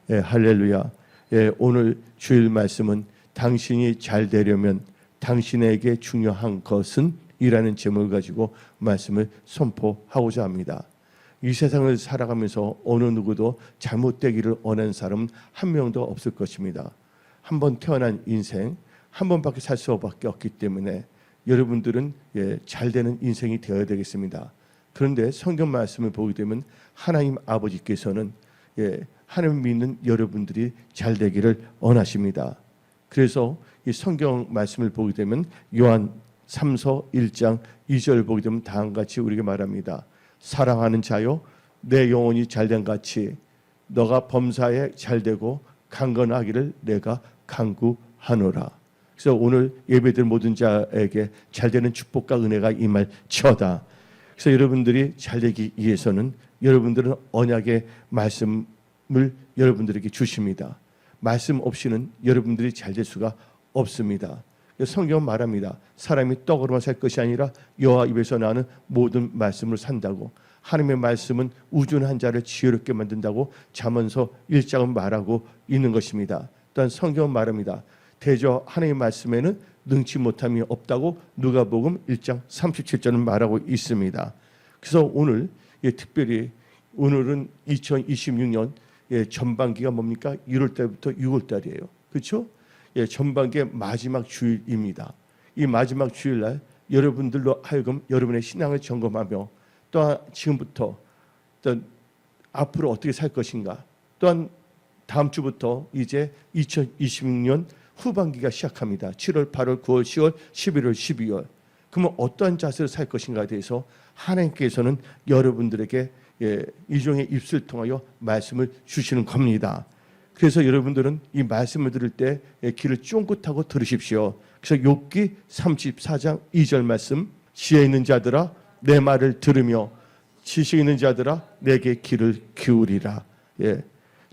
할렐루야. 오늘 주일 말씀은 당신이 잘 되려면 당신에게 중요한 것은 이라는 제목을 가지고 말씀을 선포하고자 합니다. 이 세상을 살아가면서 어느 누구도 잘못되기를 원하는 사람은 한 명도 없을 것입니다. 한 번 태어난 인생 한 번밖에 살 수밖에 없기 때문에 여러분들은 잘 되는 인생이 되어야 되겠습니다. 그런데 성경 말씀을 보게 되면 하나님 아버지께서는 하나님 믿는 여러분들이 잘 되기를 원하십니다. 그래서 이 성경 말씀을 보게 되면 요한 3서 1장 2절 보게 되면 다음과 같이 우리에게 말합니다. 사랑하는 자요, 내 영혼이 잘된 같이 너가 범사에 잘되고 강건하기를 내가 간구하노라. 그래서 오늘 예배드린 모든 자에게 잘되는 축복과 은혜가 임할지어다. 그래서 여러분들이 잘되기 위해서는 여러분들은 언약의 말씀을 여러분들에게 주십니다. 말씀 없이는 여러분들이 잘될 수가 없습니다. 성경은 말합니다. 사람이 떡으로만 살 것이 아니라 여호와 입에서 나는 모든 말씀을 산다고. 하나님의 말씀은 우둔한 자를 지혜롭게 만든다고 잠언서 1장은 말하고 있는 것입니다. 또한 성경은 말합니다. 대저 하나님의 말씀에는 능치 못함이 없다고 누가복음 1장 37절은 말하고 있습니다. 그래서 오늘 특별히 오늘은 2026년 전반기가 뭡니까? 1월 달부터 6월 달이에요. 그렇죠? 전반기의 마지막 주일입니다. 이 마지막 주일날 여러분들로 하여금 여러분의 신앙을 점검하며 또한 지금부터 또 앞으로 어떻게 살 것인가, 또한 다음 주부터 이제 2026년 후반기가 시작합니다. 7월, 8월, 9월, 10월, 11월, 12월. 그러면 어떠한 자세로 살 것인가에 대해서 하나님께서는 여러분들에게 일종의 입술을 통하여 말씀을 주시는 겁니다. 그래서 여러분들은 이 말씀을 들을 때 귀를 쫑긋하고 들으십시오. 그래서 욥기 34장 2절 말씀, 지혜 있는 자들아 내 말을 들으며 지식 있는 자들아 내게 귀를 기울이라.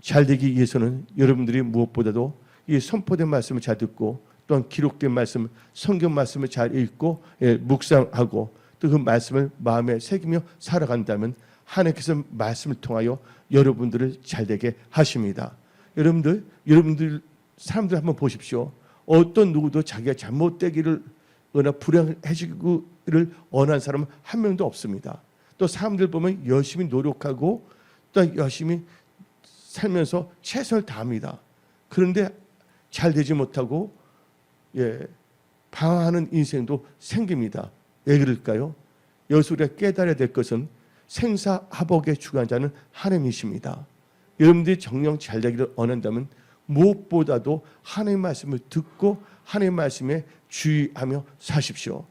잘되기 위해서는 여러분들이 무엇보다도 이 선포된 말씀을 잘 듣고 또한 기록된 말씀, 성경 말씀을 잘 읽고 묵상하고 또 그 말씀을 마음에 새기며 살아간다면 하나님께서 말씀을 통하여 여러분들을 잘되게 하십니다. 여러분들 사람들 한번 보십시오. 어떤 누구도 자기가 잘못되기를 불행해지기를 원하는 사람은 한 명도 없습니다. 또 사람들 보면 열심히 노력하고 또 열심히 살면서 최선을 다합니다. 그런데 잘 되지 못하고 방황하는 인생도 생깁니다. 왜 그럴까요? 여기서 우리가 깨달아야 될 것은 생사화복의 주관자는 하나님이십니다. 여러분들이 정녕 잘 되기를 원한다면 무엇보다도 하나님의 말씀을 듣고 하나님의 말씀에 주의하며 사십시오.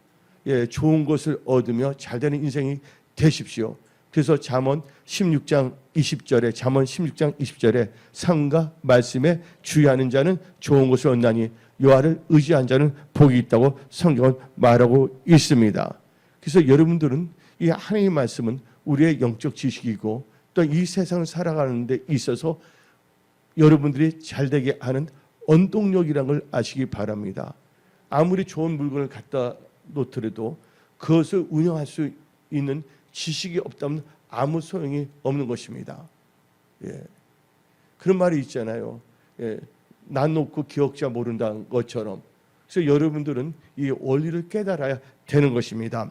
좋은 것을 얻으며 잘 되는 인생이 되십시오. 그래서 잠언 16장 20절에 상과 말씀에 주의하는 자는 좋은 것을 얻나니 여호와를 의지한 자는 복이 있다고 성경은 말하고 있습니다. 그래서 여러분들은 이 하나님의 말씀은 우리의 영적 지식이고 또 이 세상을 살아가는 데 있어서 여러분들이 잘되게 하는 원동력이라는 걸 아시기 바랍니다. 아무리 좋은 물건을 갖다 놓더라도 그것을 운영할 수 있는 지식이 없다면 아무 소용이 없는 것입니다. 그런 말이 있잖아요. 난 놓고 기억자 모른다는 것처럼. 그래서 여러분들은 이 원리를 깨달아야 되는 것입니다.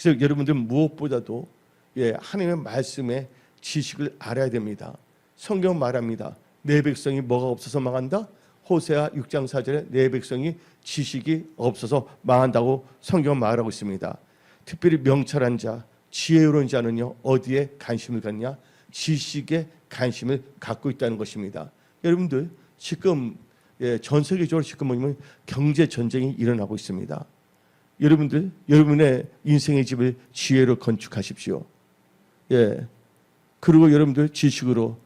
그래서 여러분들은 무엇보다도 하나님의 말씀의 지식을 알아야 됩니다. 성경 말합니다. 내 백성이 뭐가 없어서 망한다? 호세아 6장 4절에 내 백성이 지식이 없어서 망한다고 성경 말하고 있습니다. 특별히 명철한 자, 지혜로운 자는요 어디에 관심을 갖냐? 지식에 관심을 갖고 있다는 것입니다. 여러분들 지금 전 세계적으로 지금 뭐냐면 경제 전쟁이 일어나고 있습니다. 여러분들 여러분의 인생의 집을 지혜로 건축하십시오. 그리고 여러분들 지식으로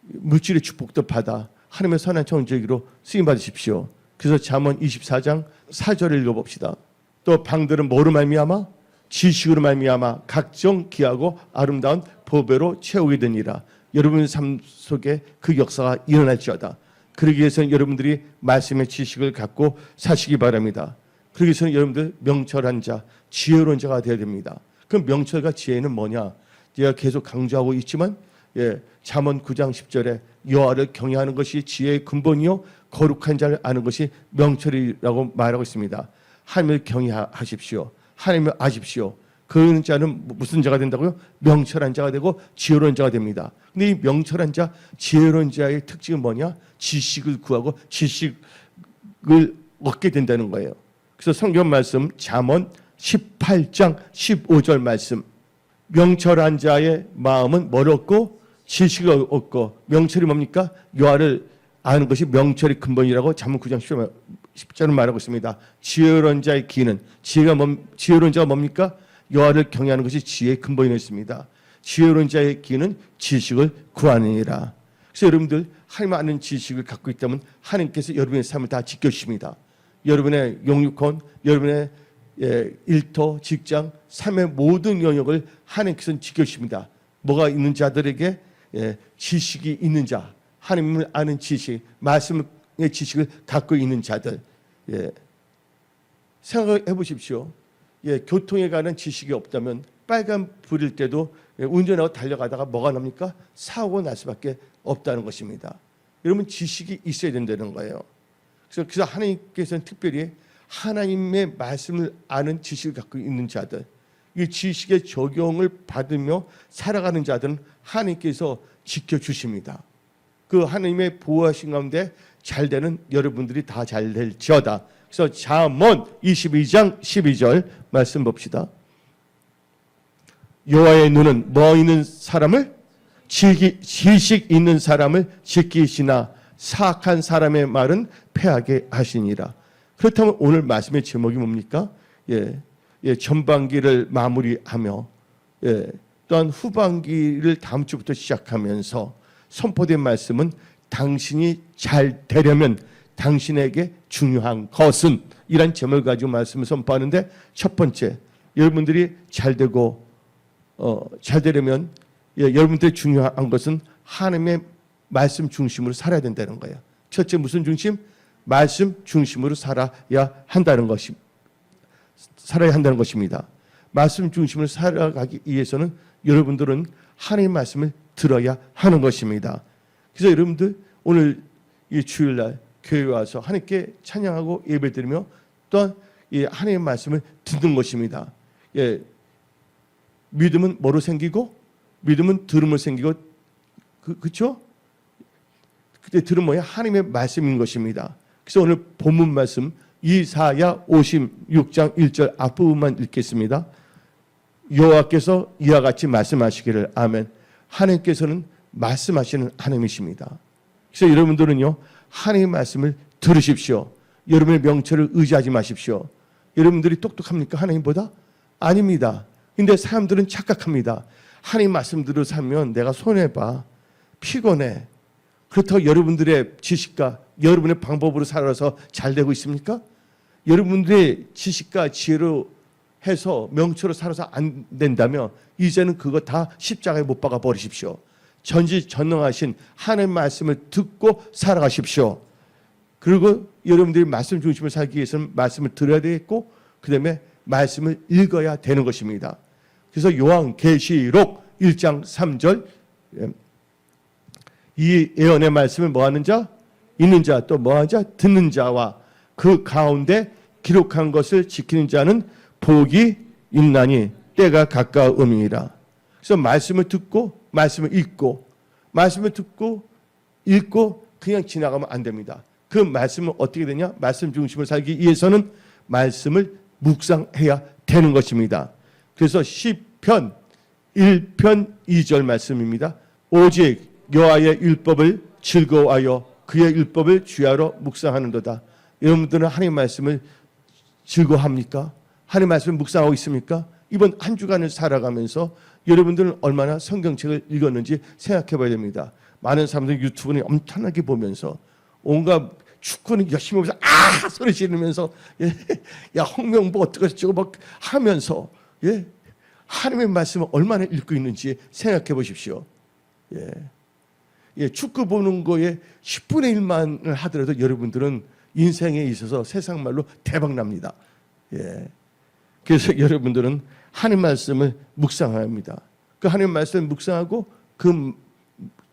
물질의 축복도 받아 하나님의 선한 청지기로 쓰임 받으십시오. 그래서 잠언 24장 4절을 읽어봅시다. 또 방들은 뭐로 말미암아? 지식으로 말미암아 각종 귀하고 아름다운 보배로 채우게 되니라. 여러분의 삶 속에 그 역사가 일어날지어다. 그러기 위해서는 여러분들이 말씀의 지식을 갖고 사시기 바랍니다. 그러기 위해서는 여러분들 명철한 자, 지혜로운 자가 되어야 됩니다. 그럼 명철과 지혜는 뭐냐? 제가 계속 강조하고 있지만 잠언 9장 10절에 여호와를 경외하는 것이 지혜의 근본이요 거룩한 자를 아는 것이 명철이라고 말하고 있습니다. 하나님을 경외하십시오. 하나님을 아십시오. 그런 자는 무슨 자가 된다고요? 명철한 자가 되고 지혜로운 자가 됩니다. 근데 이 명철한 자, 지혜로운 자의 특징은 뭐냐? 지식을 구하고 지식을 얻게 된다는 거예요. 그래서 성경 말씀 잠언 18장 15절 말씀, 명철한 자의 마음은 뭘 얻고 지식을 얻고, 명철이 뭡니까? 여호와를 아는 것이 명철의 근본이라고 잠언 9장 10절은 말하고 있습니다. 지혜로운 자의 기는, 지혜로운 자가 뭡니까? 여호와를 경외하는 것이 지혜의 근본이 있습니다. 지혜로운 자의 기는 지식을 구하느니라. 그래서 여러분들 하나님 아는 지식을 갖고 있다면 하나님께서 여러분의 삶을 다 지켜주십니다. 여러분의 영육혼, 여러분의 일터, 직장, 삶의 모든 영역을 하나님께서는 지켜주십니다. 뭐가 있는 자들에게 지식이 있는 자, 하나님을 아는 지식, 말씀의 지식을 갖고 있는 자들, 생각해 보십시오. 교통에 관한 지식이 없다면 빨간 불일 때도 운전하고 달려가다가 뭐가 납니까? 사고가 날 수밖에 없다는 것입니다. 여러분 지식이 있어야 된다는 거예요. 그래서 하나님께서는 특별히 하나님의 말씀을 아는 지식을 갖고 있는 자들, 이 지식의 적용을 받으며 살아가는 자들은 하나님께서 지켜주십니다. 그 하나님의 보호하신 가운데 잘되는 여러분들이 다 잘될지어다. 그래서 잠언 22장 12절 말씀 봅시다. 여호와의 눈은 뭐 있는 사람을? 지식 있는 사람을 지키시나 사악한 사람의 말은 패하게 하시니라. 그렇다면 오늘 말씀의 제목이 뭡니까? 전반기를 마무리하며 또한 후반기를 다음 주부터 시작하면서 선포된 말씀은 당신이 잘 되려면 당신에게 중요한 것은, 이란 제목을 가지고 말씀을 선포하는데, 첫 번째, 여러분들이 잘 되고 잘 되려면 여러분들이 중요한 것은 하나님의 말씀 중심으로 살아야 된다는 거예요. 첫째, 무슨 중심? 말씀 중심으로 살아야 한다는 것입니다. 말씀 중심으로 살아가기 위해서는 여러분들은 하나님의 말씀을 들어야 하는 것입니다. 그래서 여러분들 오늘 이 주일날 교회에 와서 하나님께 찬양하고 예배드리며 또한 이 하나님의 말씀을 듣는 것입니다. 믿음은 뭐로 생기고? 믿음은 들음으로 생기고, 그렇죠? 그때 들은 뭐야? 하나님의 말씀인 것입니다. 그래서 오늘 본문 말씀 이사야 56장 1절 앞부분만 읽겠습니다. 여호와께서 이와 같이 말씀하시기를, 아멘. 하나님께서는 말씀하시는 하나님이십니다. 그래서 여러분들은요, 하나님의 말씀을 들으십시오. 여러분의 명철을 의지하지 마십시오. 여러분들이 똑똑합니까? 하나님보다? 아닙니다. 근데 사람들은 착각합니다. 하나님 말씀대로 살면 내가 손해봐, 피곤해. 그렇다고 여러분들의 지식과 여러분의 방법으로 살아서 잘 되고 있습니까? 여러분들의 지식과 지혜로 해서 명철로 살아서 안 된다면 이제는 그거 다 십자가에 못 박아 버리십시오. 전지전능하신 하나님의 말씀을 듣고 살아가십시오. 그리고 여러분들이 말씀 중심으로 살기 위해서는 말씀을 들어야 되겠고, 그 다음에 말씀을 읽어야 되는 것입니다. 그래서 요한계시록 1장 3절, 이 예언의 말씀을 뭐하는 자? 있는 자, 또 뭐하는 자? 듣는 자와 그 가운데 기록한 것을 지키는 자는 복이 있나니 때가 가까움이니라. 그래서 말씀을 듣고 말씀을 읽고, 말씀을 듣고 읽고 그냥 지나가면 안 됩니다. 그 말씀은 어떻게 되냐? 말씀 중심으로 살기 위해서는 말씀을 묵상해야 되는 것입니다. 그래서 시편 1편 2절 말씀입니다. 오직 여호와의 율법을 즐거워하여 그의 율법을 주야로 묵상하는도다. 여러분들은 하나님의 말씀을 즐거워합니까? 하나님의 말씀을 묵상하고 있습니까? 이번 한 주간을 살아가면서 여러분들은 얼마나 성경책을 읽었는지 생각해 봐야 됩니다. 많은 사람들이 유튜브를 엄청나게 보면서 온갖 축구는 열심히 보면서 소리 지르면서 야 홍명보 어떻게 저거 막 하면서 하나님의 말씀을 얼마나 읽고 있는지 생각해 보십시오. 축구 보는 거에 10분의 1만을 하더라도 여러분들은 인생에 있어서 세상 말로 대박 납니다. 그래서 여러분들은 하나님 말씀을 묵상합니다. 그 하나님 말씀을 묵상하고 그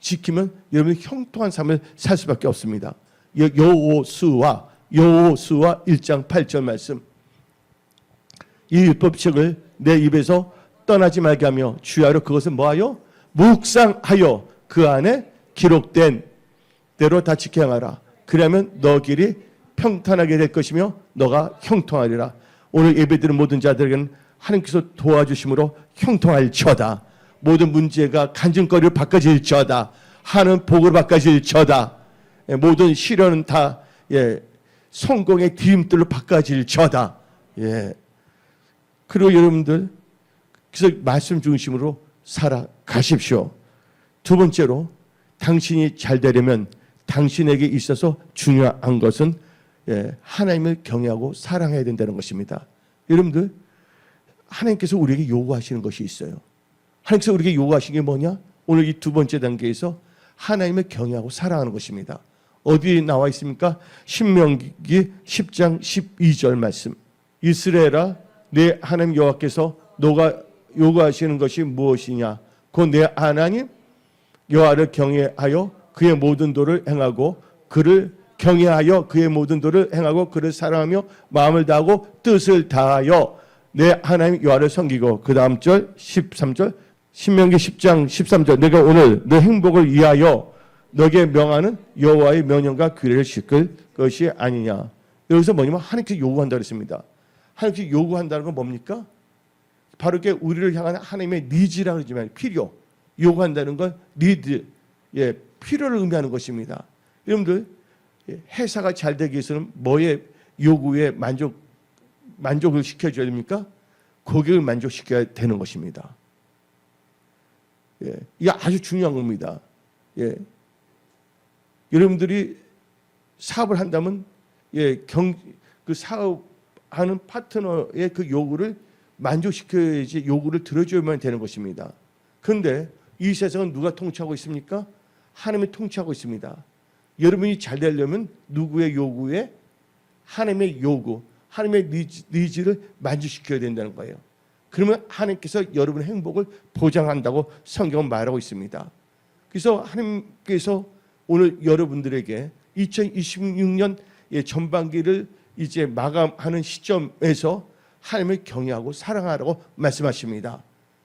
지키면 여러분이 형통한 삶을 살 수밖에 없습니다. 여호수아 1장 8절 말씀. 이 율법책을 내 입에서 떠나지 말게 하며 주야로 그것을 뭐하여? 묵상하여 그 안에 기록된 대로 다 지켜 행하라. 그러면 너 길이 평탄하게 될 것이며 너가 형통하리라. 오늘 예배드리는 모든 자들에게는 하나님께서 도와주심으로 형통할지어다. 모든 문제가 간증거리로 바꿔질지어다. 하는 복으로 바꿔질지어다. 모든 시련은 다 성공의 디딤돌로 바꿔질지어다. 그리고 여러분들 그래서 말씀 중심으로 살아가십시오. 두 번째로 당신이 잘 되려면 당신에게 있어서 중요한 것은 하나님을 경외하고 사랑해야 된다는 것입니다. 여러분들 하나님께서 우리에게 요구하시는 것이 있어요. 하나님께서 우리에게 요구하신 게 뭐냐? 오늘 이 두 번째 단계에서 하나님을 경외하고 사랑하는 것입니다. 어디 나와 있습니까? 신명기 10장 12절 말씀. 이스라엘아 내 하나님 여호와께서 너가 요구하시는 것이 무엇이냐? 곧 내 하나님 여호와를 경외하여 그의 모든 도를 행하고 그를 경외하여 그의 모든 도를 행하고 그를 사랑하며 마음을 다하고 뜻을 다하여 내 하나님 여호와를 섬기고 그 다음 절 13절 신명기 10장 13절 내가 오늘 너 행복을 위하여 너에게 명하는 여호와의 명령과 규례를 지킬 것이 아니냐. 여기서 뭐냐면 하나님께서 요구한다고 했습니다. 하나님께서 요구한다는 건 뭡니까? 바로 이게 우리를 향한 하나님의 니즈라고 하지만 필요. 요구한다는 건 니드, 필요를 의미하는 것입니다. 여러분들 회사가 잘 되기 위해서는 뭐의 요구에 만족을 시켜줘야 됩니까? 고객을 만족시켜야 되는 것입니다. 이게 아주 중요한 겁니다. 여러분들이 사업을 한다면 그 사업하는 파트너의 그 요구를 만족시켜야지 요구를 들어줘야만 되는 것입니다. 그런데 이 세상은 누가 통치하고 있습니까? 하나님이 통치하고 있습니다. 여러분이 잘 되려면 누구의 요구에? 하나님의 요구, 하나님의 니즈를 만족시켜야 된다는 거예요. 그러면 하나님께서 여러분의 행복을 보장한다고 성경은 말하고 있습니다. 그래서 하나님께서 오늘 여러분들에게 2026년 전반기를 이제 마감하는 시점에서 하나님을 경외하고 사랑하라고 말씀하십니다.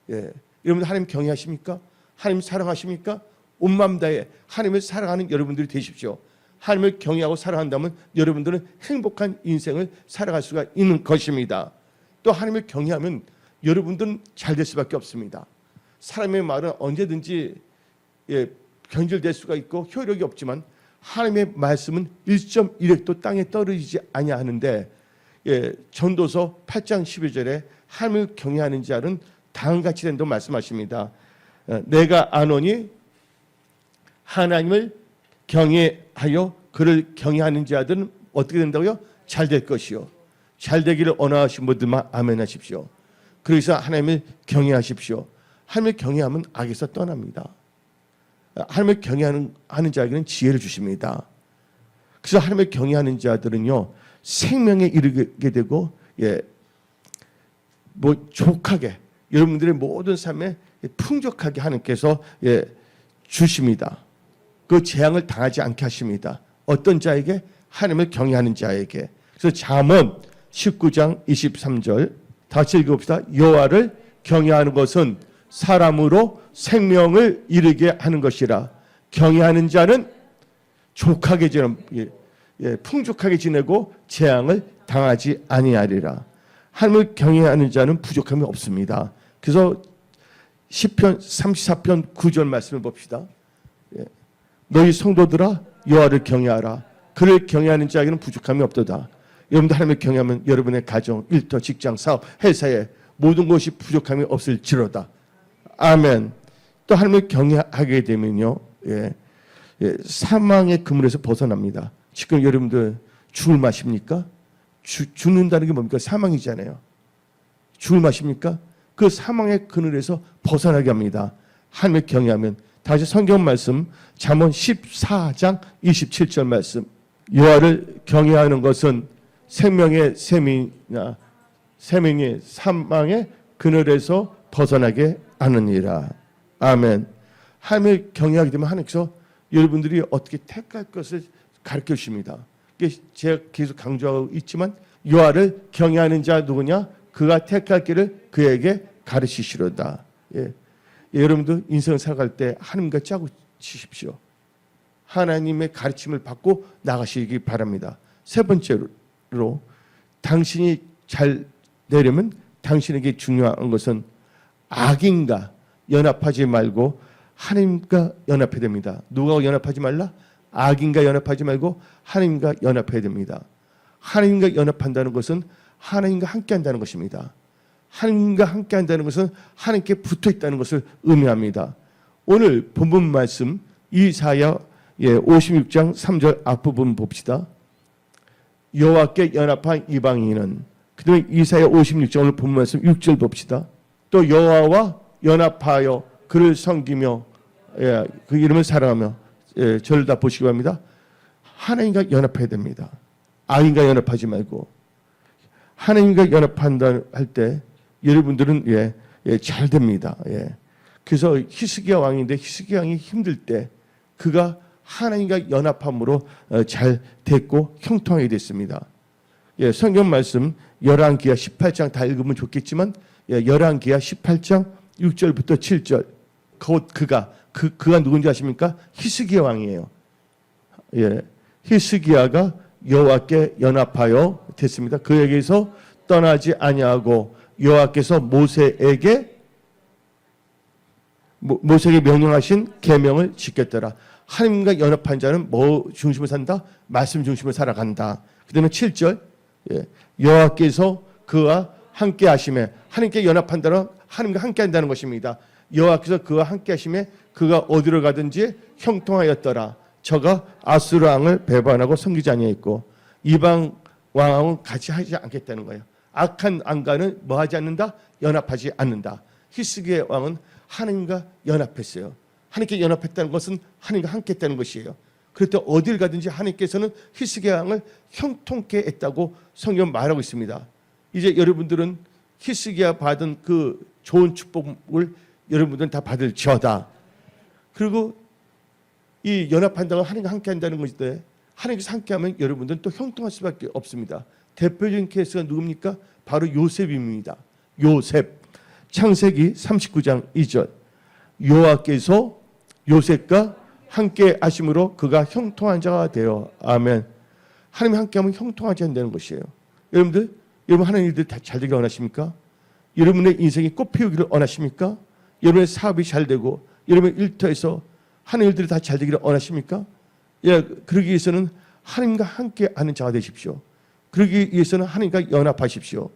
여러분들 하나님 경외하십니까? 하나님 사랑하십니까? 온 마음 다해 하나님을 사랑하는 여러분들이 되십시오. 하나님을 경외하고 사랑한다면 여러분들은 행복한 인생을 살아갈 수가 있는 것입니다. 또 하나님을 경외하면 여러분들은 잘 될 수밖에 없습니다. 사람의 말은 언제든지 변질될 수가 있고 효력이 없지만 하나님의 말씀은 1.1획도 땅에 떨어지지 아니하는데 전도서 8장 12절에 하나님을 경외하는 자는 다음같이 된다고 말씀하십니다. 내가 아노니 하나님을 경외하여 그를 경외하는 자들은 어떻게 된다고요? 잘 될 것이요. 잘 되기를 원하시는 분들만 아멘 하십시오. 그래서 하나님을 경외하십시오. 하나님을 경외하면 악에서 떠납니다. 하나님을 경외하는 자에게는 지혜를 주십니다. 그래서 하나님을 경외하는 자들은요 생명에 이르게 되고 족하게 여러분들의 모든 삶에 풍족하게 하나님께서 주십니다. 그 재앙을 당하지 않게 하십니다. 어떤 자에게? 하나님을 경외하는 자에게. 그래서 잠언 19장 23절 다시 읽어봅시다. 여호와를 경외하는 것은 사람으로 생명을 이르게 하는 것이라. 경외하는 자는 족하게 풍족하게 지내고 재앙을 당하지 아니하리라. 하나님을 경외하는 자는 부족함이 없습니다. 그래서 시편 34편 9절 말씀을 봅시다. 너희 성도들아 여호와를 경외하라. 그를 경외하는 자에게는 부족함이 없도다. 여러분들 하나님을 경외하면 여러분의 가정, 일터, 직장, 사업, 회사에 모든 것이 부족함이 없을지로다. 아멘. 또 하나님을 경외하게 되면요, 사망의 그물에서 벗어납니다. 지금 여러분들 죽을 마십니까? 죽는다는 게 뭡니까? 사망이잖아요. 죽을 마십니까? 그 사망의 그늘에서 벗어나게 합니다. 하나님을 경외하면. 다시 성경 말씀 잠언 14장 27절 말씀. 여호와를 경외하는 것은 생명의 세명이 사망의 그늘에서 벗어나게 하느니라. 아멘. 하나님을 경외하게 되면 하나님께서 여러분들이 어떻게 택할 것을 가르쳐 주십니다. 제가 계속 강조하고 있지만 여호와를 경외하는 자 누구냐? 그가 택할 길을 그에게 가르치시로다. 예. 여러분도 인생을 살아갈 때 하나님과 짜고 치십시오. 하나님의 가르침을 받고 나가시기 바랍니다. 세 번째로 당신이 잘 되려면 당신에게 중요한 것은 악인과 연합하지 말고 하나님과 연합해야 됩니다. 누가 연합하지 말라? 악인과 연합하지 말고 하나님과 연합해야 됩니다. 하나님과 연합한다는 것은 하나님과 함께한다는 것입니다. 하나님과 함께한다는 것은 하나님께 붙어있다는 것을 의미합니다. 오늘 본문 말씀 이사야 56장 3절 앞부분 봅시다. 여호와께 연합한 이방인은, 그 다음에 이사야 56장 오늘 본문 말씀 6절 봅시다. 또 여호와와 연합하여 그를 섬기며 그 이름을 사랑하며 저를 다 보시기 바랍니다. 하나님과 연합해야 됩니다. 악인과 연합하지 말고 하나님과 연합한다 할 때 여러분들은 잘 됩니다. 그래서 히스기야 왕인데 히스기야 왕이 힘들 때 그가 하나님과 연합함으로 잘 됐고 형통하게 됐습니다. 성경 말씀 열왕기하 18장 다 읽으면 좋겠지만 열왕기하 18장 6절부터 7절 곧 그가 누군지 아십니까? 히스기야 왕이에요. 히스기야가 여호와께 연합하여 됐습니다. 그에게서 떠나지 아니하고 여호와께서 모세에게 명령하신 계명을 지켰더라. 하나님과 연합한 자는 뭐 중심을 산다? 말씀 중심을 살아간다. 그 다음에 7절 여호와께서 그와 함께 하심에, 하나님께 연합한다는 하나님과 함께 한다는 것입니다. 여호와께서 그와 함께 하심에 그가 어디로 가든지 형통하였더라. 저가 아수르 왕을 배반하고 섬기지 아니했고 이방 왕하고는 같이 하지 않겠다는 거예요. 악한 왕과는 뭐 하지 않는다? 연합하지 않는다. 히스기야 왕은 하나님과 연합했어요. 하나님께 연합했다는 것은 하나님과 함께 했다는 것이에요. 그럴 때 어딜 가든지 하나님께서는 히스기야 왕을 형통케 했다고 성경 말하고 있습니다. 이제 여러분들은 히스기야 받은 그 좋은 축복을 여러분들은 다 받을지어다. 그리고 이 연합한다고 하나님과 함께 한다는 것인데 하나님께서 함께하면 여러분들은 또 형통할 수밖에 없습니다. 대표적인 케이스가 누굽니까? 바로 요셉입니다. 요셉. 창세기 39장 2절. 여호와께서 요셉과 함께 하심으로 그가 형통한 자가 되어. 아멘. 하나님 함께하면 형통하지 않는다는 것이에요. 여러분 하나님 일들 다 잘 되기를 원하십니까? 여러분의 인생이 꽃피우기를 원하십니까? 여러분의 사업이 잘 되고 여러분의 일터에서 하는 일들이 다 잘 되기를 원하십니까? 그러기 위해서는 하나님과 함께 하는 자가 되십시오. 그러기 위해서는 하나님과 연합하십시오.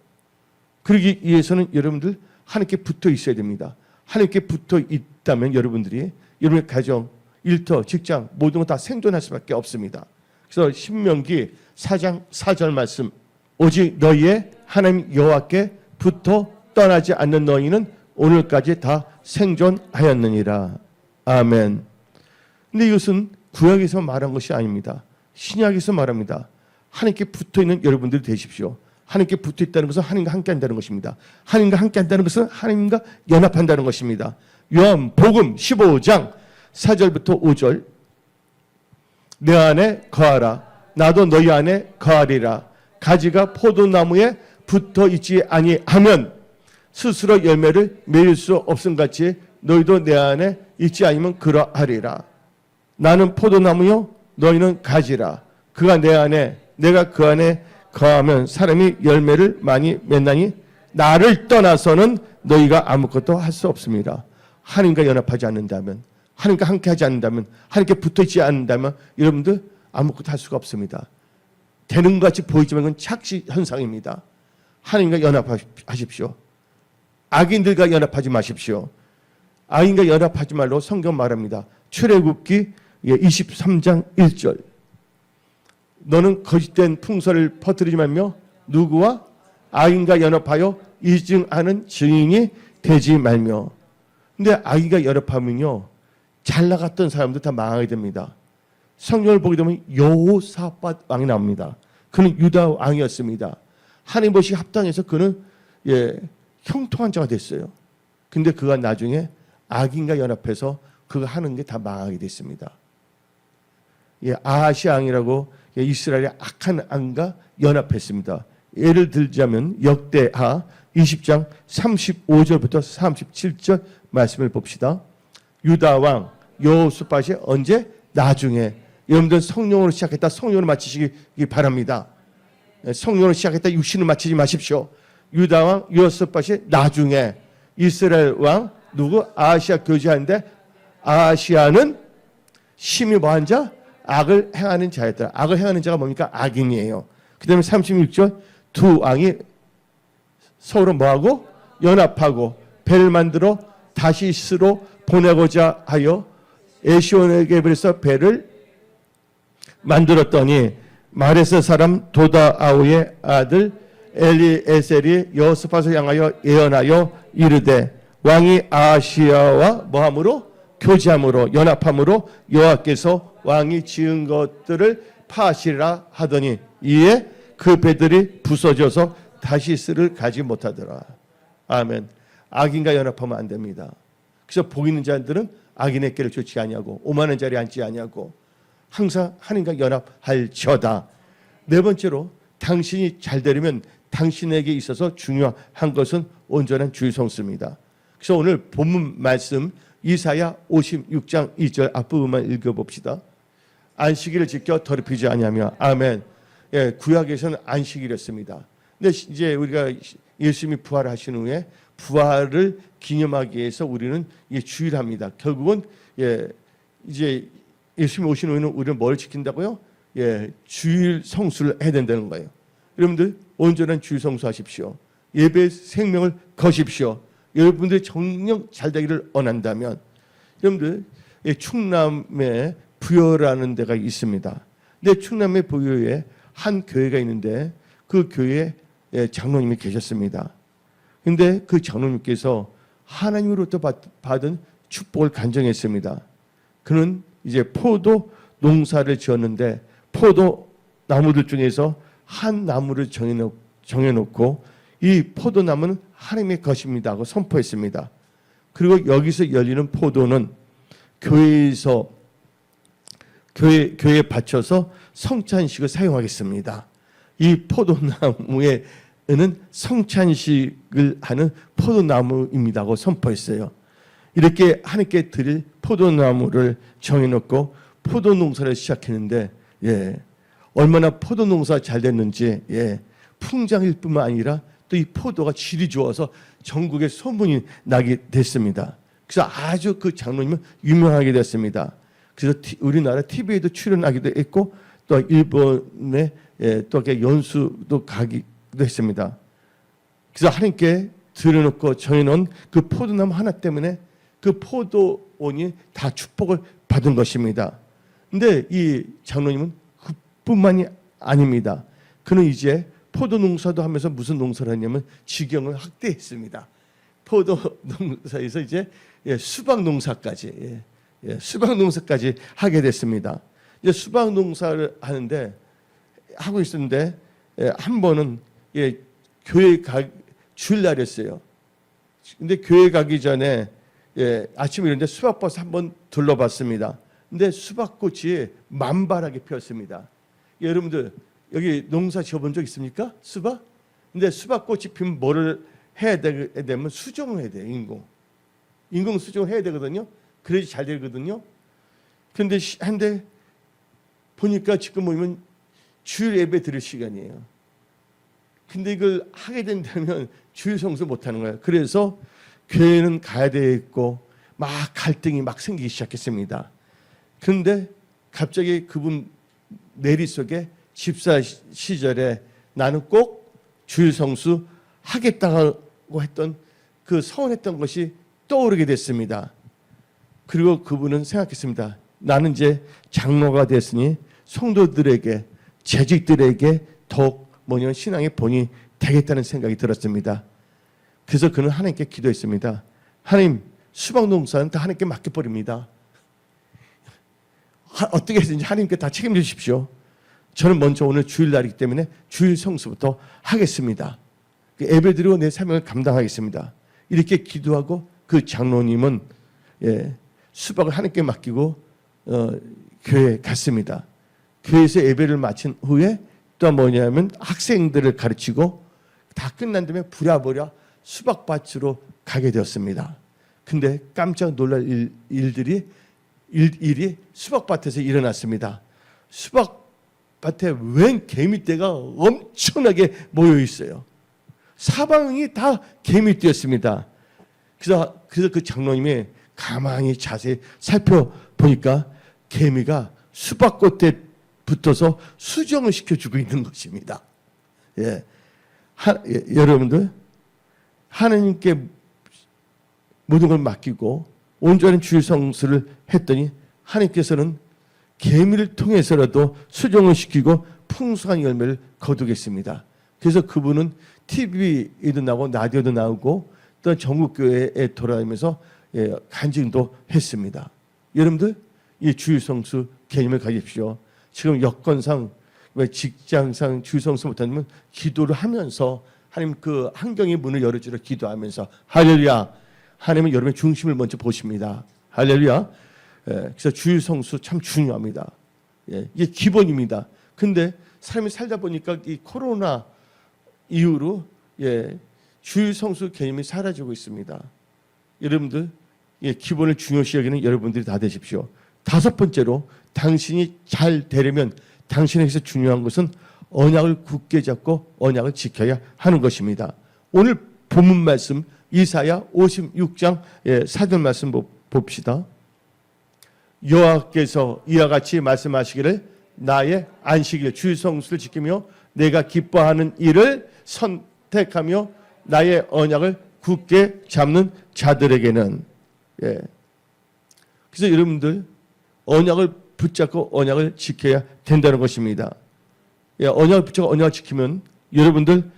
그러기 위해서는 여러분들 하나님께 붙어 있어야 됩니다. 하나님께 붙어 있다면 여러분들이 여러분의 가정, 일터, 직장 모든 거 다 생존할 수밖에 없습니다. 그래서 신명기 4장 4절 말씀, 오직 너희의 하나님 여호와께 붙어 떠나지 않는 너희는 오늘까지 다 생존하였느니라. 아멘. 근데 이것은 구약에서 말한 것이 아닙니다. 신약에서 말합니다. 하나님께 붙어있는 여러분들이 되십시오. 하나님께 붙어있다는 것은 하나님과 함께한다는 것입니다. 하나님과 함께한다는 것은 하나님과 연합한다는 것입니다. 요한복음 15장 4절부터 5절. 내 안에 거하라. 나도 너희 안에 거하리라. 가지가 포도나무에 붙어있지 아니하면 스스로 열매를 맺을 수 없음같이 너희도 내 안에 있지 않으면 그러하리라. 나는 포도나무요 너희는 가지라. 그가 내 안에 내가 그 안에 거하면 사람이 열매를 많이 맺나니 나를 떠나서는 너희가 아무것도 할 수 없습니다. 하나님과 연합하지 않는다면, 하나님과 함께하지 않는다면, 하나님께 붙어있지 않는다면 여러분들 아무것도 할 수가 없습니다. 되는 것 같이 보이지만 그건 착시 현상입니다. 하나님과 연합하십시오. 악인들과 연합하지 마십시오. 악인과 연합하지 말로 성경 말합니다. 출애굽기 23장 1절. 너는 거짓된 풍설을 퍼뜨리지 말며 누구와 악인과 연합하여 이증하는 증인이 되지 말며. 근데 악인과 연합하면요 잘 나갔던 사람들 다 망하게 됩니다. 성경을 보게 되면 여호사밧 왕이 나옵니다. 그는 유다 왕이었습니다. 하나님 보시기에 합당해서 그는 형통한 자가 됐어요. 근데 그가 나중에 악인과 연합해서 그거 하는 게 다 망하게 됐습니다. 예, 아하시 왕이라고 이스라엘의 악한 왕과 연합했습니다. 예를 들자면 역대하 20장 35절부터 37절 말씀을 봅시다. 유다 왕 여호수아시 언제? 나중에. 여러분들 성령으로 시작했다 성령으로 마치시기 바랍니다. 성령으로 시작했다 육신으로 마치지 마십시오. 유다 왕 여호수아시 나중에. 이스라엘 왕 누구? 아하시아 교제하는데 아하시아는 심히 뭐한 자? 악을 행하는 자였다. 악을 행하는 자가 뭡니까? 악인이에요. 그 다음에 36절 두 왕이 서로 뭐하고? 연합하고 배를 만들어 다시스로 보내고자 하여 에시온에게 그래서 배를 만들었더니 마레스 사람 도다아우의 아들 엘리에셀이 여호사밧을 향하여 예언하여 이르되 왕이 아하시아와 뭐함으로? 교제함으로 연합함으로 여호와께서 왕이 지은 것들을 파하시리라 하더니 이에 그 배들이 부서져서 다시스를 가지 못하더라. 아멘. 악인과 연합하면 안 됩니다. 그래서 복 있는 자들은 악인의 길을 쫓지 아니하고 오만한 자리에 앉지 아니하고 항상 하나님과 연합할지어다. 네 번째로 당신이 잘 되려면 당신에게 있어서 중요한 것은 온전한 주의 성수입니다. 그래서 오늘 본문 말씀 이사야 56장 2절 앞부분만 읽어봅시다. 안식일을 지켜 더럽히지 아니하며 아멘. 예, 구약에서는 안식일이었습니다. 근데 이제 우리가 예수님이 부활하신 후에 부활을 기념하기 위해서 우리는 주일합니다. 결국은 이제 예수님이 오신 후에는 우리는 뭘 지킨다고요? 주일 성수를 해야 된다는 거예요. 여러분들 온전한 주일 성수하십시오. 예배 생명을 거십시오. 여러분들이 정녕 잘 되기를 원한다면 여러분들 충남에 부여라는 데가 있습니다. 근데 충남의 부여에 한 교회가 있는데 그 교회에 장로님이 계셨습니다. 근데 그 장로님께서 하나님으로부터 받은 축복을 간증했습니다. 그는 이제 포도 농사를 지었는데 포도 나무들 중에서 한 나무를 정해놓고 이 포도나무는 하나님의 것입니다 하고 선포했습니다. 그리고 여기서 열리는 포도는 교회에 바쳐서 성찬식을 사용하겠습니다. 이 포도나무에는 성찬식을 하는 포도나무입니다 하고 선포했어요. 이렇게 하나님께 드릴 포도나무를 정해놓고 포도농사를 시작했는데 얼마나 포도농사 잘 됐는지 풍장일 뿐만 아니라 또 이 포도가 질이 좋아서 전국에 소문이 나게 됐습니다. 그래서 아주 그 장로님은 유명하게 됐습니다. 그래서 우리나라 TV에도 출연하기도 했고 또 일본에 또 이렇게 연수도 가기도 했습니다. 그래서 하나님께 들여놓고 정해놓은 그 포도나무 하나 때문에 그 포도원이 다 축복을 받은 것입니다. 근데 이 장로님은 그뿐만이 아닙니다. 그는 이제 포도 농사도 하면서 무슨 농사를 했냐면 지경을 확대했습니다. 포도 농사에서 이제 수박 농사까지 수박 농사까지 하게 됐습니다. 이제 수박 농사를 하는데 하고 있었는데 한 번은 교회 주일날이었어요. 근데 교회 가기 전에 아침에 일어났는데 수박밭을 한번 둘러봤습니다. 근데 수박꽃이 만발하게 피었습니다. 여러분들 여기 농사 지어본 적 있습니까? 수박? 근데 수박꽃이 피면 뭐를 해야 되면 수정을 해야 돼요. 인공 수정을 해야 되거든요. 그래야지 잘 되거든요. 그런데 한데 보니까 지금 보면 주일 예배 드릴 시간이에요. 근데 이걸 하게 된다면 주일 성수 못하는 거예요. 그래서 교회는 가야 되겠고 막 갈등이 막 생기기 시작했습니다. 그런데 갑자기 그분 내리 속에 집사 시절에 나는 꼭 주일 성수 하겠다고 했던 그 서운했던 것이 떠오르게 됐습니다. 그리고 그분은 생각했습니다. 나는 이제 장로가 됐으니 성도들에게 재직들에게 더욱 신앙의 본이 되겠다는 생각이 들었습니다. 그래서 그는 하나님께 기도했습니다. 하나님, 수박 농사는 다 하나님께 맡겨버립니다. 어떻게 해서든지 하나님께 다 책임져 주십시오. 저는 먼저 오늘 주일날이기 때문에 주일 성수부터 하겠습니다. 예배드리고 내 사명을 감당하겠습니다. 이렇게 기도하고 그 장로님은 수박을 하나님께 맡기고 교회에 갔습니다. 교회에서 예배를 마친 후에 또 뭐냐면 학생들을 가르치고 다 끝난 다음에 부랴부랴 수박밭으로 가게 되었습니다. 근데 깜짝 놀랄 일이 수박밭에서 일어났습니다. 수박밭에 웬 개미떼가 엄청나게 모여 있어요. 사방이 다 개미떼였습니다. 그래서 그 장로님이 가만히 자세히 살펴보니까 개미가 수박꽃에 붙어서 수정을 시켜주고 있는 것입니다. 여러분들 하나님께 모든 걸 맡기고 온전한 주의 성수를 했더니 하나님께서는 개미를 통해서라도 수정을 시키고 풍성한 열매를 거두겠습니다. 그래서 그분은 TV에도 나오고 라디오도 나오고 또 전국교회에 돌아다니면서 간증도 했습니다. 여러분들 이 주의 성수 개념을 가지십시오. 지금 여건상 직장상 주의 성수 못하면 기도를 하면서 하나님 그 환경의 문을 열어주려 기도하면서 할렐루야. 하나님은 여러분의 중심을 먼저 보십니다. 할렐루야. 그래서 주의 성수 참 중요합니다. 이게 기본입니다. 근데 삶이 살다 보니까 이 코로나 이후로 주의 성수 개념이 사라지고 있습니다. 여러분들 기본을 중요시 여기는 여러분들이 다 되십시오. 다섯 번째로 당신이 잘 되려면 당신에게서 중요한 것은 언약을 굳게 잡고 언약을 지켜야 하는 것입니다. 오늘 본문 말씀 이사야 56장 4절 말씀 봅시다. 여호와께서 이와 같이 말씀하시기를 나의 안식일 주의 성수를 지키며 내가 기뻐하는 일을 선택하며 나의 언약을 굳게 잡는 자들에게는 그래서 여러분들 언약을 붙잡고 언약을 지켜야 된다는 것입니다. 언약을 붙잡고 언약을 지키면 여러분들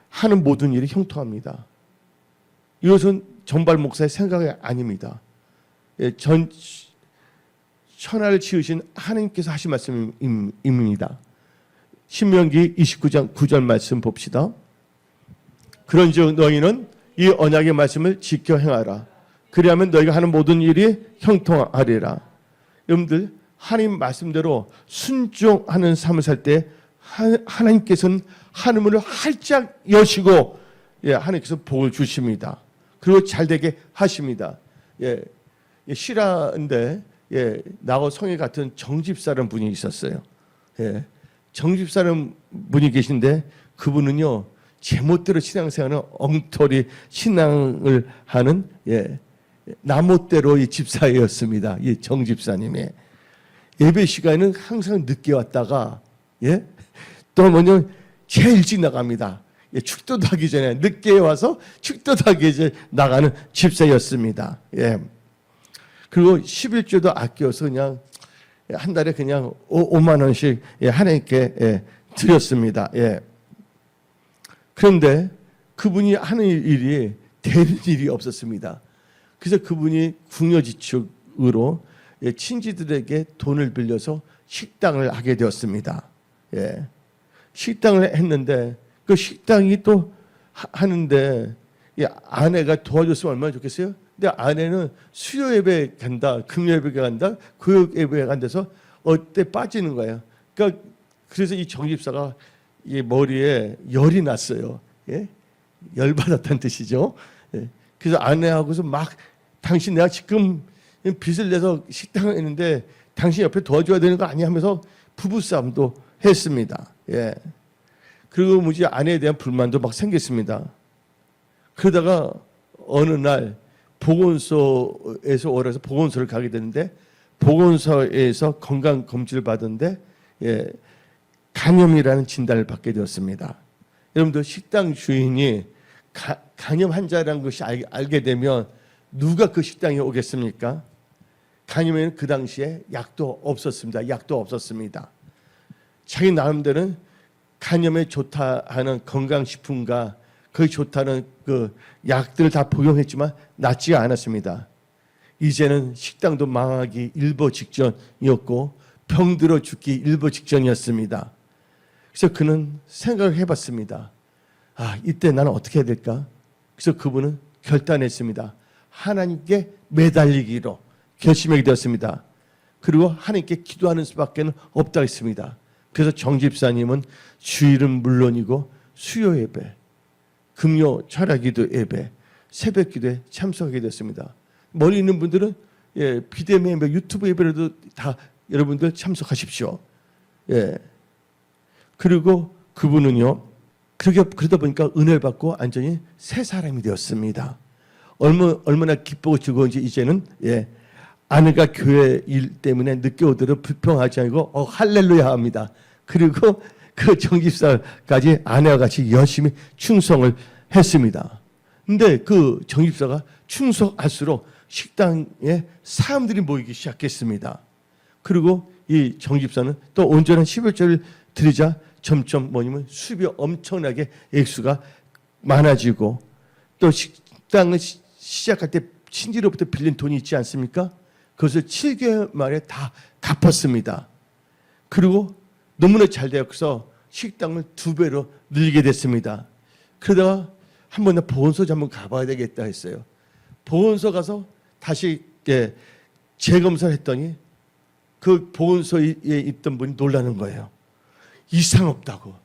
하는 모든 일이 형통합니다. 이것은 전발 목사의 생각이 아닙니다. 천하를 지으신 하나님께서 하신 말씀입니다. 신명기 29장 9절 말씀 봅시다. 그런즉 너희는 이 언약의 말씀을 지켜 행하라. 그리하면 너희가 하는 모든 일이 형통하리라. 여러분들 하나님 말씀대로 순종하는 삶을 살 때 하나님께서는 하늘문을 활짝 여시고 하나님께서 복을 주십니다. 그리고 잘되게 하십니다. 시라인데 나하고 성에 같은 정집사라는 분이 있었어요. 정집사라는 분이 계신데 그분은요 제멋대로 신앙생활은 엉터리 신앙을 하는 나멋대로 이 집사였습니다. 이 정집사님이 예배 시간에는 항상 늦게 왔다가 또 뭐냐 제일 일찍 나갑니다. 축도도 하기 전에 늦게 와서 축도도 하기 전에 나가는 집사였습니다. 그리고 11조도 아껴서 그냥 한 달에 그냥 5만 원씩 하나님께 드렸습니다. 그런데 그분이 하는 일이 되는 일이 없었습니다. 그래서 그분이 궁여지축으로 친지들에게 돈을 빌려서 식당을 하게 되었습니다. 식당을 했는데 그 식당이 또 하는데 아내가 도와줬으면 얼마나 좋겠어요? 근데 아내는 수요 예배 간다, 금요 예배 간다, 교육 예배 간다서 어때 빠지는 거예요. 그러니까 그래서 이 정집사가 이 머리에 열이 났어요. 열 받았다는 뜻이죠. 그래서 아내하고서 막 당신 내가 지금 빚을 내서 식당을 했는데 당신 옆에 도와줘야 되는 거 아니야 하면서 부부싸움도 했습니다. 그리고 무지 아내에 대한 불만도 막 생겼습니다. 그러다가 어느 날 보건소에서 오라서 보건소를 가게 되는데 보건소에서 건강 검진을 받은데 간염이라는 진단을 받게 되었습니다. 여러분들 식당 주인이 간염 환자라는 것이 알게 되면 누가 그 식당에 오겠습니까? 간염에는 그 당시에 약도 없었습니다. 자기 나름대로는 간염에 좋다 하는 건강식품과 거의 좋다는 그 약들을 다 복용했지만 낫지가 않았습니다. 이제는 식당도 망하기 일보 직전이었고 병들어 죽기 일보 직전이었습니다. 그래서 그는 생각을 해봤습니다. 이때 나는 어떻게 해야 될까? 그래서 그분은 결단했습니다. 하나님께 매달리기로 결심하게 되었습니다. 그리고 하나님께 기도하는 수밖에 없다 했습니다. 그래서 정 집사님은 주일은 물론이고 수요 예배, 금요 철야기도 예배, 새벽 기도에 참석하게 됐습니다. 멀리 있는 분들은 비대면 예배, 유튜브 예배라도 다 여러분들 참석하십시오. 그리고 그분은요, 그러다 보니까 은혜를 받고 완전히 새 사람이 되었습니다. 얼마나 기쁘고 즐거운지 이제는 아내가 교회 일 때문에 늦게 오더라도 불평하지 않고 할렐루야 합니다. 그리고 그 정집사까지 아내와 같이 열심히 충성을 했습니다. 근데 그 정집사가 충성할수록 식당에 사람들이 모이기 시작했습니다. 그리고 이 정집사는 또 온전한 11조를 드리자 점점 뭐냐면 수입이 엄청나게 액수가 많아지고, 또 식당을 시작할 때 친지로부터 빌린 돈이 있지 않습니까? 그것을 7개월 만에 다 갚았습니다. 그리고 너무나 잘 되어서 식당을 2배로 늘리게 됐습니다. 그러다가 한 번 보건소 한번 가봐야 되겠다 했어요. 보건소 가서 다시 재검사를 했더니 그 보건소에 있던 분이 놀라는 거예요. 이상 없다고,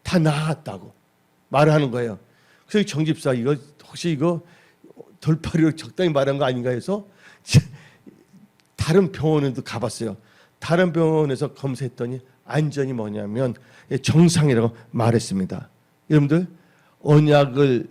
다 나았다고 말을 하는 거예요. 그래서 정집사 이거 혹시 이거 돌팔이로 적당히 말한 거 아닌가 해서 다른 병원에도 가봤어요. 다른 병원에서 검사했더니 안전이 뭐냐면 정상이라고 말했습니다. 여러분들 언약을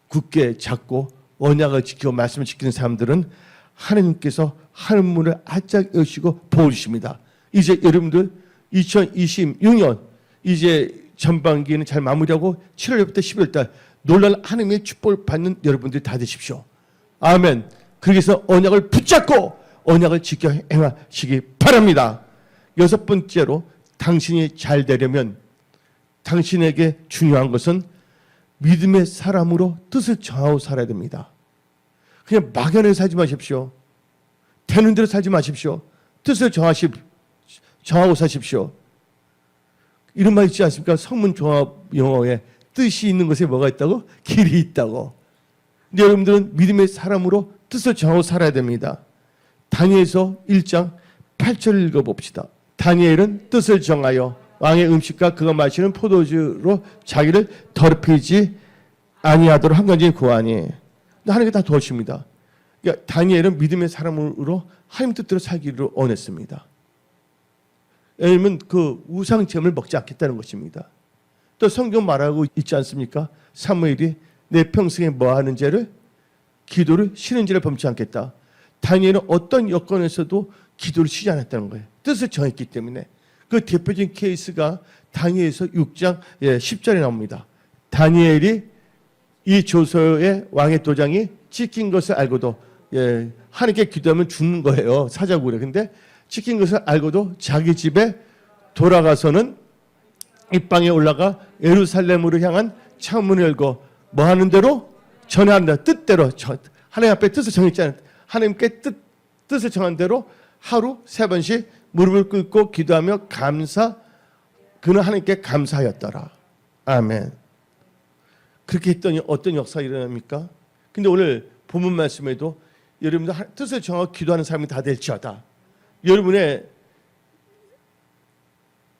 굳게 잡고 언약을 지키고 말씀을 지키는 사람들은 하나님께서 하늘 문을 활짝 여시고 보여주십니다. 이제 여러분들 2026년 이제 전반기는 잘 마무리하고 7월부터 12월달 놀라운 하나님의 축복을 받는 여러분들이 다 되십시오. 아멘. 그래서 언약을 붙잡고 언약을 지켜 행하시기 바랍니다. 6번째로 당신이 잘 되려면 당신에게 중요한 것은 믿음의 사람으로 뜻을 정하고 살아야 됩니다. 그냥 막연하게 살지 마십시오. 되는 대로 살지 마십시오. 뜻을 정하고 사십시오. 이런 말 있지 않습니까? 성문 종합 영어에 뜻이 있는 것에 뭐가 있다고? 길이 있다고. 근데 여러분들은 믿음의 사람으로 뜻을 정하고 살아야 됩니다. 다니엘서 1장 8절 읽어봅시다. 다니엘은 뜻을 정하여 왕의 음식과 그가 마시는 포도주로 자기를 더럽히지 아니하도록 한 가지 구하니. 하나님께 다 도와주십니다. 그러니까 다니엘은 믿음의 사람으로 하나님 뜻대로 살기를 원했습니다. 왜냐하면 그 우상제물 먹지 않겠다는 것입니다. 또 성경 말하고 있지 않습니까? 사무엘이 내 평생에 뭐하는 죄를 기도를 쉬는 죄를 범치 않겠다. 다니엘은 어떤 여건에서도 기도를 쉬지 않았다는 거예요. 뜻을 정했기 때문에. 그 대표적인 케이스가 다니엘서 6장 10절에 나옵니다. 다니엘이 이 조서의 왕의 도장이 찍힌 것을 알고도 하나님께 기도하면 죽는 거예요. 사자굴에. 근데 찍힌 것을 알고도 자기 집에 돌아가서는 입방에 올라가 예루살렘으로 향한 창문을 열고 뭐 하는 대로 전해한다. 뜻대로 하나님 앞에 뜻을 정했잖아요. 하나님께 뜻을 정한 대로 하루 3번씩 무릎을 꿇고 기도하며 그는 하나님께 감사하였더라. 아멘. 그렇게 했더니 어떤 역사가 일어납니까? 근데 오늘 본문 말씀에도 여러분들 뜻을 정하고 기도하는 사람이 다 될지어다. 여러분의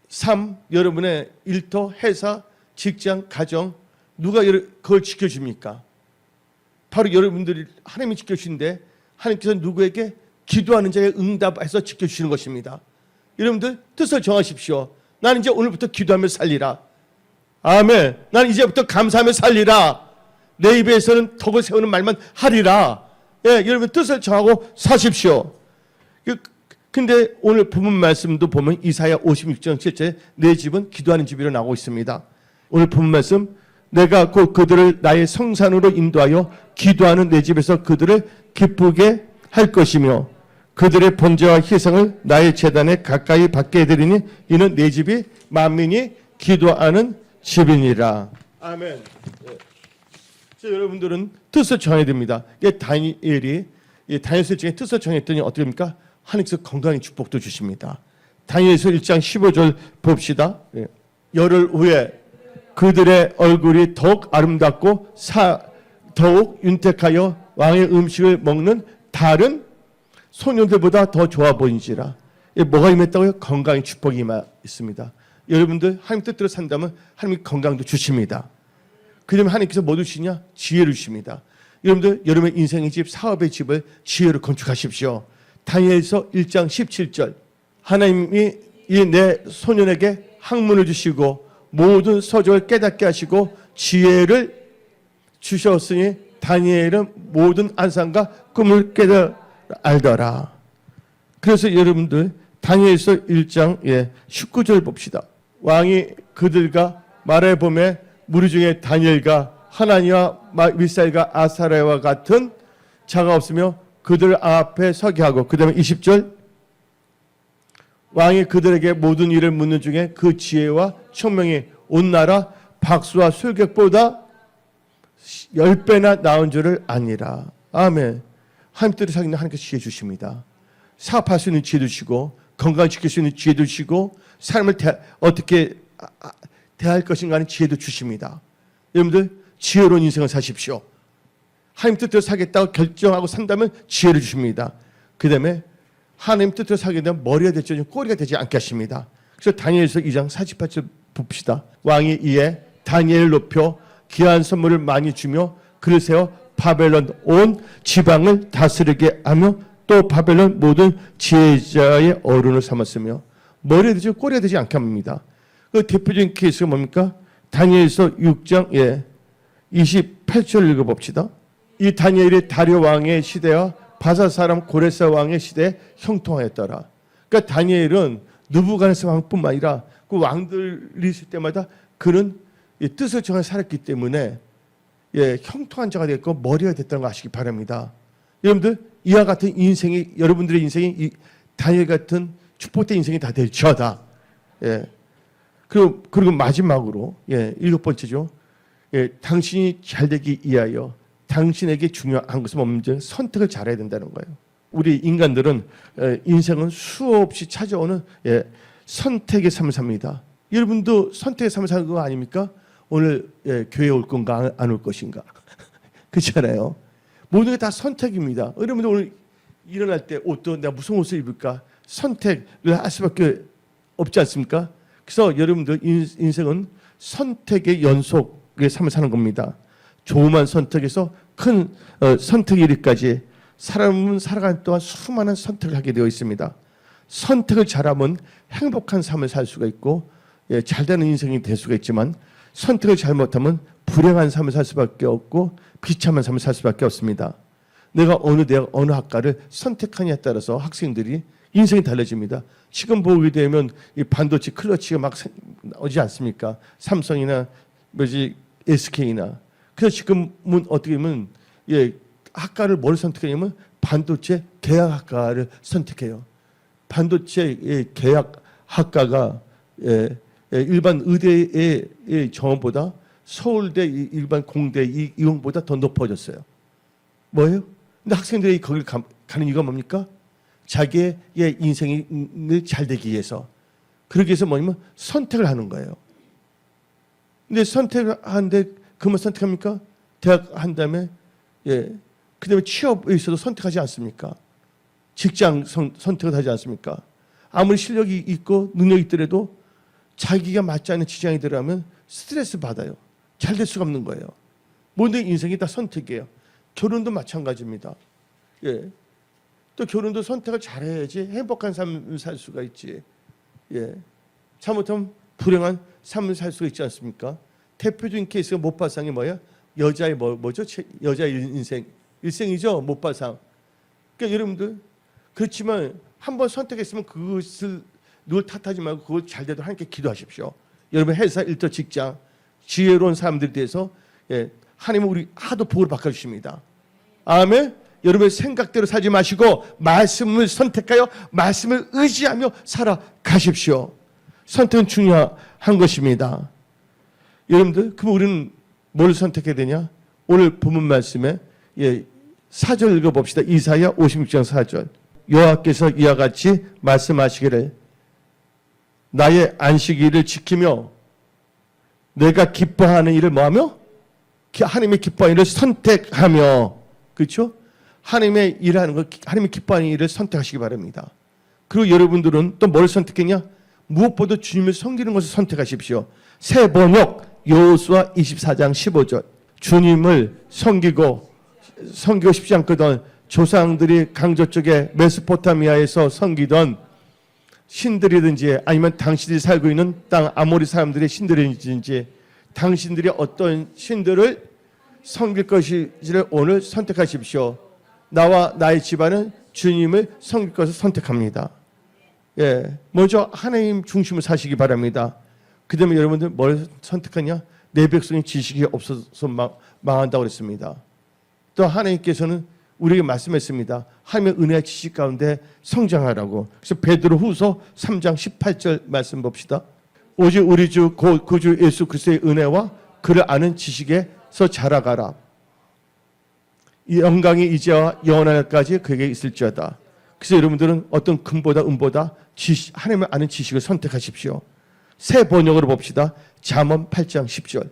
삶, 여러분의 일터, 회사, 직장, 가정 누가 그걸 지켜줍니까? 바로 여러분들이 하나님이 지켜주시는데 하나님께서 누구에게 기도하는 자에 응답해서 지켜주시는 것입니다. 여러분들 뜻을 정하십시오. 나는 이제 오늘부터 기도하며 살리라. 아멘. 나는 이제부터 감사하며 살리라. 내 입에서는 덕을 세우는 말만 하리라. 여러분 뜻을 정하고 사십시오. 근데 오늘 본문 말씀도 보면 이사야 56장 7절에 내 집은 기도하는 집이로 나오고 있습니다. 오늘 본문 말씀 내가 곧 그들을 나의 성산으로 인도하여 기도하는 내 집에서 그들을 기쁘게 할 것이며 그들의 번제와 희생을 나의 제단에 가까이 받게 해드리니 이는 내 집이 만민이 기도하는 집이니라. 아멘. 여러분들은 뜻을 정해야 됩니다. 다니엘이 다니엘서 중에 뜻을 정했더니 어떻게 됩니까? 하나님께서 건강의 축복도 주십니다. 다니엘서 1장 15절 봅시다. 열흘 후에 그들의 얼굴이 더욱 아름답고 더욱 윤택하여 왕의 음식을 먹는 달은 소년들보다 더 좋아 보이지라. 뭐가 임했다고요? 건강의 축복이 있습니다. 여러분들 하나님 뜻대로 산다면 하나님이 건강도 주십니다. 그 다음에 하나님께서 뭐 주시냐? 지혜를 주십니다. 여러분들 여러분의 인생의 집, 사업의 집을 지혜로 건축하십시오. 다니엘서 1장 17절 하나님이 이 내 소년에게 학문을 주시고 모든 서적을 깨닫게 하시고 지혜를 주셨으니 다니엘은 모든 안상과 꿈을 깨달아 알더라. 그래서 여러분들 다니엘서 1장 19절 봅시다. 왕이 그들과 말해보매 무리 중에 다니엘과 하나니와 미사엘과 아사랴와 같은 자가 없으며 그들 앞에 서게 하고, 그 다음에 20절 왕이 그들에게 모든 일을 묻는 중에 그 지혜와 청명이 온 나라 박수와 술객보다 10배나 나은 줄을 아니라. 아멘. 하나님 뜻을 사기는 하나님께서 지혜 주십니다. 사업할 수 있는 지혜 주시고, 건강 지킬 수 있는 지혜도 주시고, 삶을 어떻게 대할 것인가 하는 지혜도 주십니다. 여러분들 지혜로운 인생을 사십시오. 하나님 뜻대로 살겠다고 결정하고 산다면 지혜를 주십니다. 그 다음에 하나님 뜻대로 살게 되면 머리가 되지 꼬리가 되지 않게 하십니다. 그래서 다니엘서 2장 48절 봅시다. 왕이 이에 다니엘을 높여 귀한 선물을 많이 주며 그를 세워 바벨론 온 지방을 다스리게 하며 또 바벨론 모든 지혜자의 어른을 삼았으며 머리가 되지 꼬리가 되지 않게 합니다. 그 대표적인 케이스가 뭡니까? 다니엘서 6장 28절 읽어봅시다. 이 다니엘이 다리오 왕의 시대와 바사 사람 고레사 왕의 시대에 형통하였더라. 그러니까 다니엘은 느부갓네살 왕뿐만 아니라 그 왕들이 있을 때마다 그는 뜻을 정해 살았기 때문에 형통한 자가 됐고 머리가 됐다는 거 아시기 바랍니다. 여러분들 이와 같은 인생이, 여러분들의 인생이 이 다니엘 같은 축복된 인생이 다 될지어다. 그리고 마지막으로 7번째죠. 당신이 잘되기 위하여 당신에게 중요한 것은 없는지 선택을 잘해야 된다는 거예요. 우리 인간들은 인생은 수없이 찾아오는 선택의 삶을 삽니다. 여러분도 선택의 삶을 사는 거 아닙니까? 오늘 교회에 올 건가 안 올 것인가. 그렇잖아요. 모든 게 다 선택입니다. 여러분들 오늘 일어날 때 옷도 내가 무슨 옷을 입을까 선택을 할 수밖에 없지 않습니까? 그래서 여러분들 인생은 선택의 연속의 삶을 사는 겁니다. 조그만 선택에서 큰 선택에 이르기까지 사람은 살아가는 동안 수많은 선택을 하게 되어 있습니다. 선택을 잘하면 행복한 삶을 살 수가 있고 잘되는 인생이 될 수가 있지만 선택을 잘못하면 불행한 삶을 살 수밖에 없고 비참한 삶을 살 수밖에 없습니다. 내가 어느 대학 어느 학과를 선택하냐에 따라서 학생들이 인생이 달라집니다. 지금 보게 되면 이 반도체 클러치가 막 오지 않습니까? 삼성이나 SK나. 그래서 지금은 어떻게 보면 학과를 뭘 선택하냐면 반도체 계약학과를 선택해요. 반도체 계약학과가 일반 의대의 정원보다 서울대 일반 공대 이용보다 더 높아졌어요. 뭐예요? 근데 학생들이 거기를 가는 이유가 뭡니까? 자기의 인생이 잘 되기 위해서. 그러기 위해서 뭐냐면 선택을 하는 거예요. 근데 선택을 하는데 그만 선택합니까? 대학 한 다음에 그 다음에 취업에 있어도 선택하지 않습니까? 직장 선택을 하지 않습니까? 아무리 실력이 있고 능력이 있더라도 자기가 맞지 않는 직장에 들어가면 스트레스 받아요. 잘 될 수가 없는 거예요. 모든 인생이 다 선택이에요. 결혼도 마찬가지입니다. 또 결혼도 선택을 잘해야지 행복한 삶을 살 수가 있지. 잘못하면 불행한 삶을 살 수가 있지 않습니까? 대표적인 케이스가 못바상이 뭐야? 여자의 뭐죠? 여자의 일생이죠. 못바상. 그러니까 여러분들 그렇지만 한번 선택했으면 그것을 누굴 탓하지 말고 그걸 잘 되도록 하나님께 기도하십시오. 여러분 회사, 일터, 직장 지혜로운 사람들에 대해서 하나님은 우리 하도 복을 바꿔주십니다. 아멘. 여러분의 생각대로 살지 마시고 말씀을 선택하여 말씀을 의지하며 살아가십시오. 선택은 중요한 것입니다. 여러분들 그럼 우리는 뭘 선택해야 되냐? 오늘 본문 말씀에 4절 읽어봅시다. 이사야 56장 4절. 여호와께서 이와 같이 말씀하시기를 나의 안식일을 지키며 내가 기뻐하는 일을 뭐하며? 하나님의 기뻐하는 일을 선택하며. 그렇죠? 하나님의 일하는 것, 하나님의 기뻐하는 일을 선택하시기 바랍니다. 그리고 여러분들은 또 뭘 선택했냐? 무엇보다 주님을 섬기는 것을 선택하십시오. 새 번역 여호수아 24장 15절. 주님을 섬기고 싶지 않거든 조상들이 강저 쪽에 메소포타미아에서 섬기던 신들이든지 아니면 당신들이 살고 있는 땅 아모리 사람들의 신들이든지 당신들이 어떤 신들을 섬길 것인지를 오늘 선택하십시오. 나와 나의 집안은 주님을 섬길 것을 선택합니다. 예, 먼저 하나님 중심을 사시기 바랍니다. 그 다음에 여러분들 뭘 선택하냐? 내 백성이 지식이 없어서 망한다고 그랬습니다. 또 하나님께서는 우리에게 말씀했습니다. 하나님의 은혜와 지식 가운데 성장하라고. 그래서 베드로후서 3장 18절 말씀 봅시다. 오직 우리 주 구주 예수 그리스도의 은혜와 그를 아는 지식에서 자라가라. 이 영광이 이제와 영원할까지 그에게 있을지어다. 그래서 여러분들은 어떤 금보다 은보다 하나님을 아는 지식을 선택하십시오. 새 번역으로 봅시다. 잠언 8장 10절.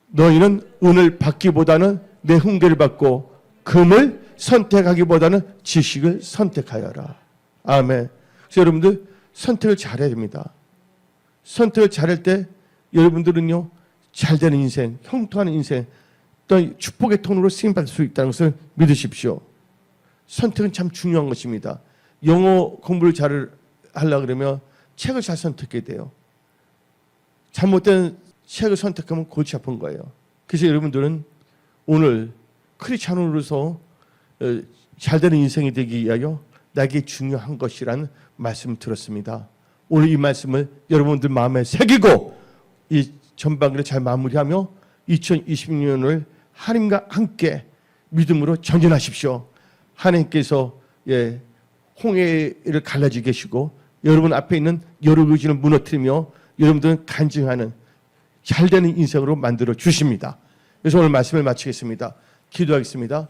너희는 은을 받기보다는 내 훈계를 받고 금을 선택하기보다는 지식을 선택하여라. 아멘. 그래서 여러분들 선택을 잘해야 됩니다. 선택을 잘할 때 여러분들은요 잘되는 인생, 형통하는 인생, 또 축복의 통로로 쓰임받을 수 있다는 것을 믿으십시오. 선택은 참 중요한 것입니다. 영어 공부를 잘 하려고 그러면 책을 잘 선택해야 돼요. 잘못된 책을 선택하면 골치 아픈 거예요. 그래서 여러분들은 오늘 크리스찬으로서 잘되는 인생이 되기 위하여 나에게 중요한 것이라는 말씀을 들었습니다. 오늘 이 말씀을 여러분들 마음에 새기고 이 전반기를 잘 마무리하며 2020년을 하나님과 함께 믿음으로 전진하십시오. 하나님께서 홍해를 갈라지 계시고 여러분 앞에 있는 여러 의지를 무너뜨리며 여러분들은 간증하는 잘되는 인생으로 만들어 주십니다. 그래서 오늘 말씀을 마치겠습니다. 기도하겠습니다.